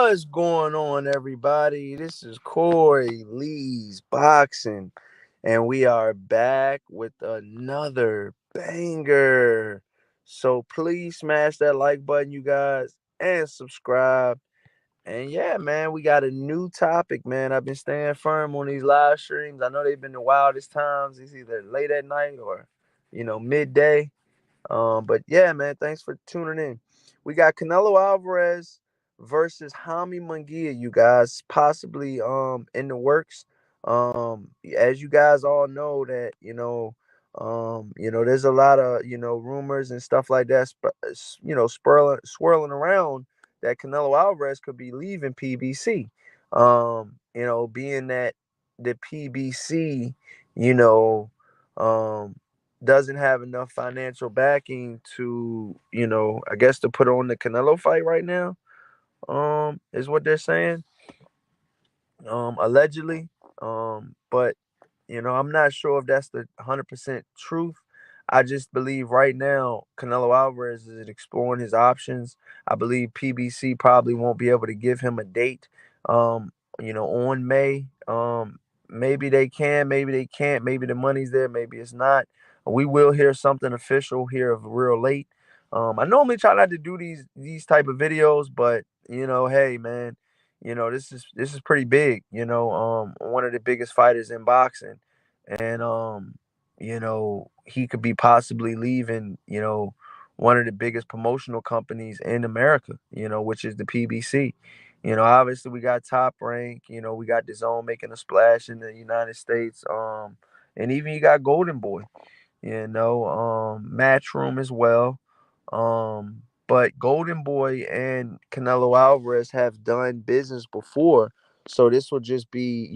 What's going on, everybody? This is Corey Lee's Boxing, and we are back with another banger. So please smash that like button, you guys, and subscribe. And yeah, man, we got a new topic, man. I've been staying firm on these live streams. I know they've been the wildest times. It's either late at night or, midday. But yeah, man, thanks for tuning in. We got Canelo Alvarez versus Jaime Munguia, you guys, possibly in the works. As you guys all know that, there's a lot of, rumors and stuff like that, swirling around that Canelo Alvarez could be leaving PBC. Being that the PBC, you know, um doesn't have enough financial backing to, I guess to put on the Canelo fight right now, is what they're saying, allegedly. But I'm not sure if that's the 100% truth. I just believe right now Canelo Alvarez is exploring his options. I believe PBC probably won't be able to give him a date, on May. Maybe they can, maybe they can't. Maybe the money's there, maybe it's not. We will hear something official here of real late. I normally try not to do these type of videos, but hey man, this is pretty big. One of the biggest fighters in boxing, and he could be possibly leaving. One of the biggest promotional companies in America. Which is the PBC. Obviously we got Top Rank. We got the Zone making a splash in the United States. And even you got Golden Boy. Matchroom as well. But Golden Boy and Canelo Alvarez have done business before, so this will just be,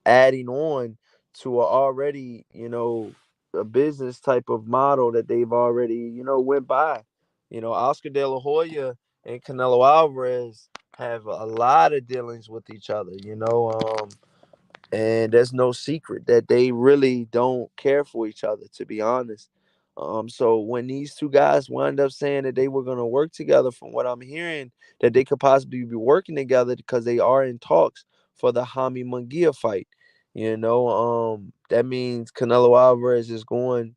adding on to a already, a business type of model that they've already, went by. Oscar De La Hoya and Canelo Alvarez have a lot of dealings with each other, and there's no secret that they really don't care for each other, to be honest. So when these two guys wind up saying that they were going to work together, from what I'm hearing, that they could possibly be working together because they are in talks for the Jaime Munguia fight. That means Canelo Alvarez is going,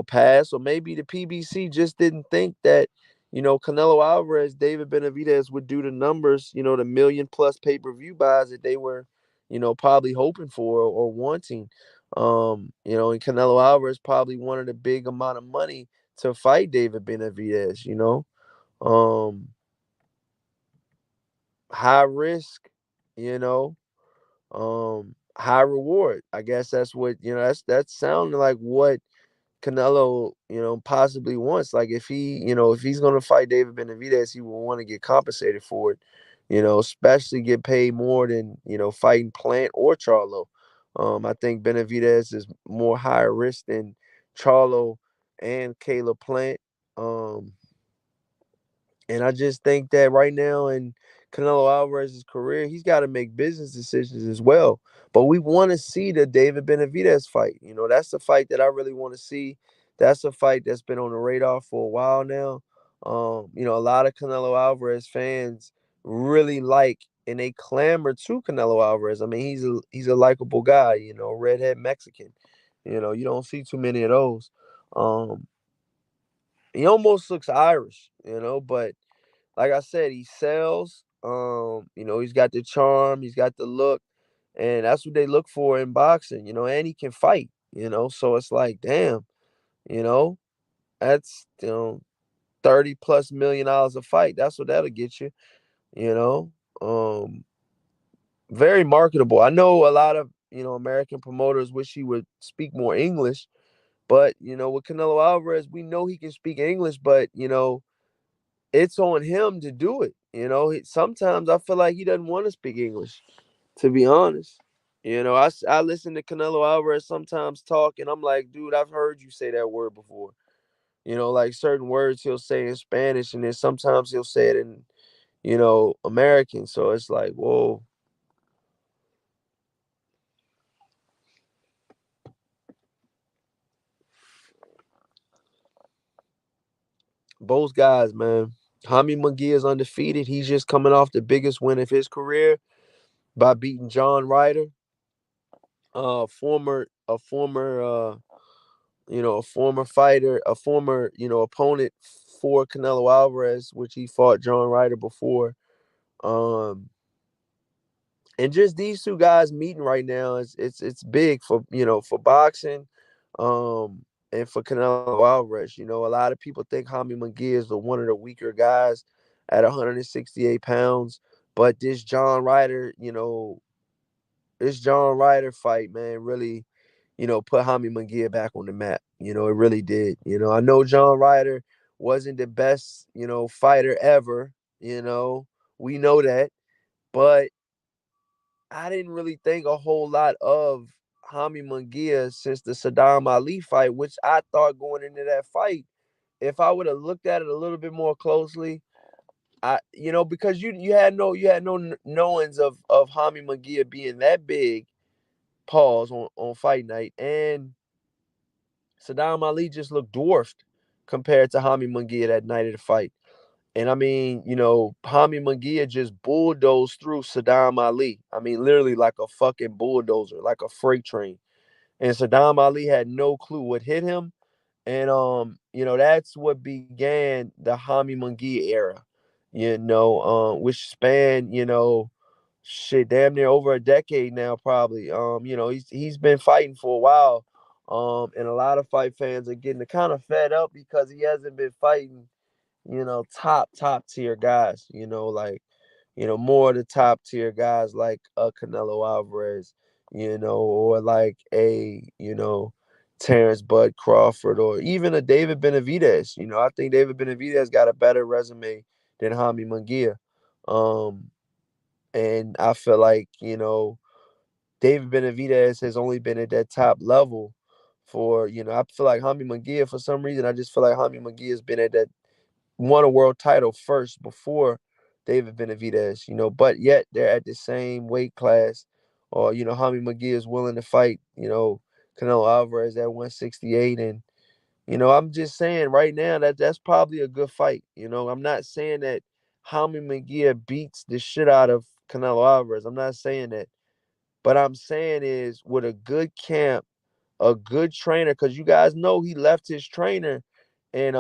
past, or maybe the PBC just didn't think that, Canelo Alvarez, David Benavidez would do the numbers, the million plus pay-per-view buys that they were, probably hoping for or wanting. And Canelo Alvarez probably wanted a big amount of money to fight David Benavidez, Um, high risk, you know, high reward. I guess that's what, that's sounding like what Canelo, possibly wants. Like if he's gonna fight David Benavidez, he will want to get compensated for it. Especially get paid more than fighting Plant or Charlo. I think Benavidez is more higher risk than Charlo and Caleb Plant. Um, and I just think that right now in Canelo Alvarez's career, he's got to make business decisions as well. But we want to see the David Benavidez fight. That's the fight that I really want to see. That's a fight that's been on the radar for a while now. A lot of Canelo Alvarez fans really like and they clamor to Canelo Alvarez. I mean, he's a likable guy, redhead Mexican. You don't see too many of those. Um, he almost looks Irish, but like I said, he sells. He's got the charm, he's got the look, and that's what they look for in boxing, and he can fight, So it's like, damn, you know, that's 30 plus $1 million a fight. That's what that'll get you, you know. Um, Very marketable. I know a lot of, American promoters wish he would speak more English, but with Canelo Alvarez, we know he can speak English, but it's on him to do it. Sometimes I feel like he doesn't want to speak English, to be honest. I listen to Canelo Alvarez sometimes talk, and I'm like, dude, I've heard you say that word before. Like certain words he'll say in Spanish, and then sometimes he'll say it in, American. So it's like, whoa. Both guys, man. Jaime Munguia is undefeated. He's just coming off the biggest win of his career by beating John Ryder, a former fighter, a former opponent for Canelo Alvarez, which he fought John Ryder before. Um, and just these two guys meeting right now it's big for for boxing, and for Canelo Alvarez. A lot of people think Jaime Munguia is one of the weaker guys at 168 pounds, but this John Ryder fight, man, really, put Jaime Munguia back on the map. It really did. I know John Ryder wasn't the best, fighter ever. You know, we know that, but I didn't really think a whole lot of Jaime Munguia since the Saddam Ali fight, which I thought going into that fight, if I would have looked at it a little bit more closely, because you had no knowings of Jaime Munguia being that big, pause on fight night, and Saddam Ali just looked dwarfed compared to Jaime Munguia that night of the fight. And I mean, Jaime Munguia just bulldozed through Saddam Ali. I mean, literally like a fucking bulldozer, like a freight train. And Saddam Ali had no clue what hit him. And that's what began the Jaime Munguia era, which spanned, shit, damn near over a decade now, probably. He's been fighting for a while. And a lot of fight fans are getting kind of fed up because he hasn't been fighting, top tier guys, like, more of the top tier guys like Canelo Alvarez, or like Terrence Bud Crawford, or even a David Benavidez. I think David Benavidez got a better resume than Jaime Munguia. Um, and I feel like, David Benavidez has only been at that top level for, I feel like Jaime Munguia, for some reason, I just feel like Jaime Munguia has been at that won a world title first before David Benavidez, but yet they're at the same weight class. Or, Jaime Munguia is willing to fight, Canelo Alvarez at 168. And, I'm just saying right now that that's probably a good fight. I'm not saying that Jaime Munguia beats the shit out of Canelo Alvarez. I'm not saying that. But I'm saying is with a good camp, a good trainer, because you guys know he left his trainer and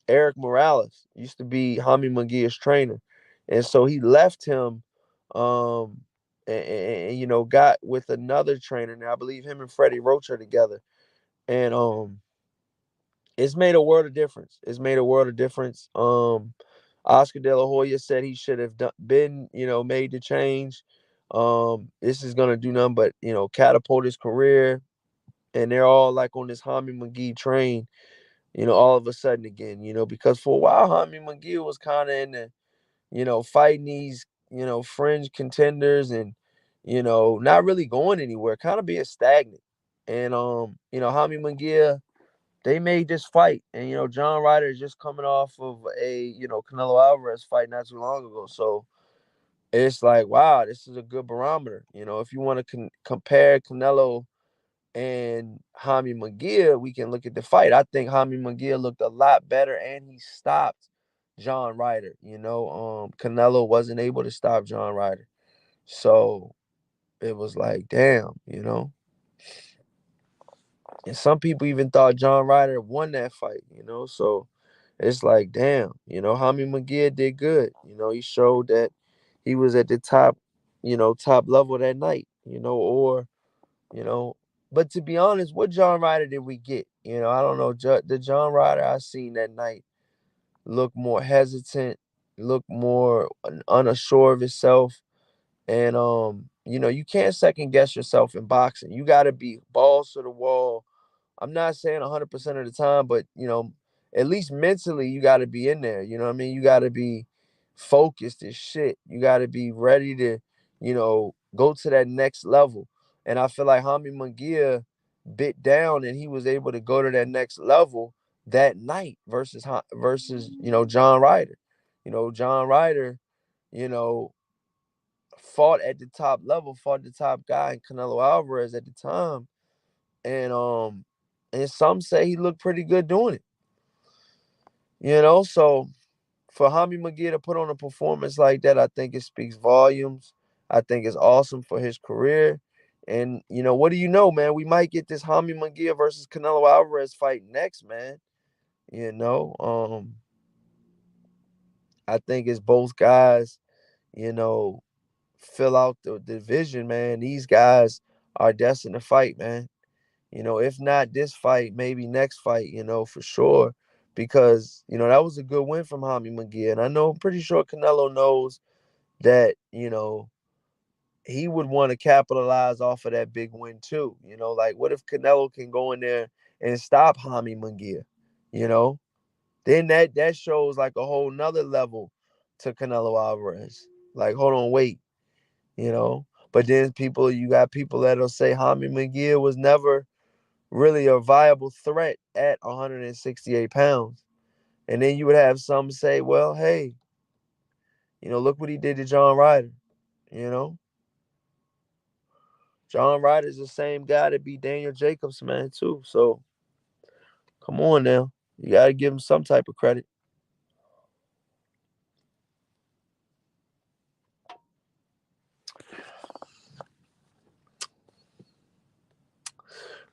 Eric Morales used to be Jaime Munguia's trainer, and so he left him, um, and got with another trainer. Now I believe him and Freddie Roach are together, and it's made a world of difference. It's made a world of difference. Oscar De La Hoya said he should have been, made the change. This is gonna do nothing but, catapult his career, and they're all like on this Jaime Munguia train, all of a sudden again, because for a while, Jaime Munguia was kind of in the, fighting these, fringe contenders and, not really going anywhere, kind of being stagnant. And, Jaime Munguia, they made this fight. And, John Ryder is just coming off of a, Canelo Alvarez fight not too long ago. So it's like, wow, this is a good barometer. If you want to compare Canelo and Jaime Munguia, we can look at the fight. I think Jaime Munguia looked a lot better, and he stopped John Ryder. Canelo wasn't able to stop John Ryder, so it was like, damn. And some people even thought John Ryder won that fight. So it's like, damn. Jaime Munguia did good. He showed that he was at the top, top level that night. You know. But to be honest, what John Ryder did we get? I don't know. The John Ryder I seen that night look more hesitant, look more unsure of himself, and you can't second guess yourself in boxing. You got to be balls to the wall. I'm not saying 100% of the time, but at least mentally you got to be in there. You know what I mean? You got to be focused as shit. You got to be ready to, go to that next level. And I feel like Jaime Munguia bit down and he was able to go to that next level that night versus John Ryder. John Ryder, you know, fought at the top level, fought the top guy in Canelo Alvarez at the time, and some say he looked pretty good doing it. So for Hami Munguia to put on a performance like that, I think it speaks volumes. I think it's awesome for his career. And what do you know, man? We might get this Hami Munguia versus Canelo Alvarez fight next, man. You know, um, I think it's both guys, you know, fill out the division, man. These guys are destined to fight, man. If not this fight, maybe next fight, for sure. Because, that was a good win from Hami Munguia. And I'm pretty sure Canelo knows that, he would want to capitalize off of that big win too. Like what if Canelo can go in there and stop Hami Munguia, you know? Then that shows like a whole nother level to Canelo Alvarez. Like, hold on, wait, you know. But then you got people that'll say Hami Munguia was never really a viable threat at 168 pounds. And then you would have some say, well, hey, look what he did to John Ryder. You know, John Ryder's the same guy that beat Daniel Jacobs, man, too. So come on now. You got to give him some type of credit.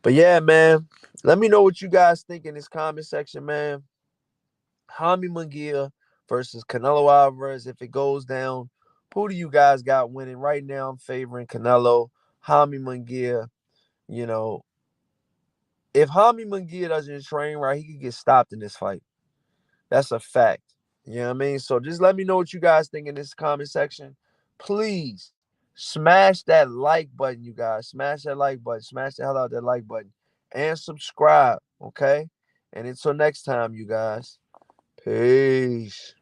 But yeah, man, let me know what you guys think in this comment section, man. Hami Munguia versus Canelo Alvarez. If it goes down, who do you guys got winning? Right now, I'm favoring Canelo. Hami Munguia, you know, if Hami Munguia doesn't train right, he could get stopped in this fight. That's a fact. You know what I mean? So just let me know what you guys think in this comment section. Please smash that like button, you guys. Smash that like button. Smash the hell out of that like button. And subscribe, okay? And until next time, you guys. Peace.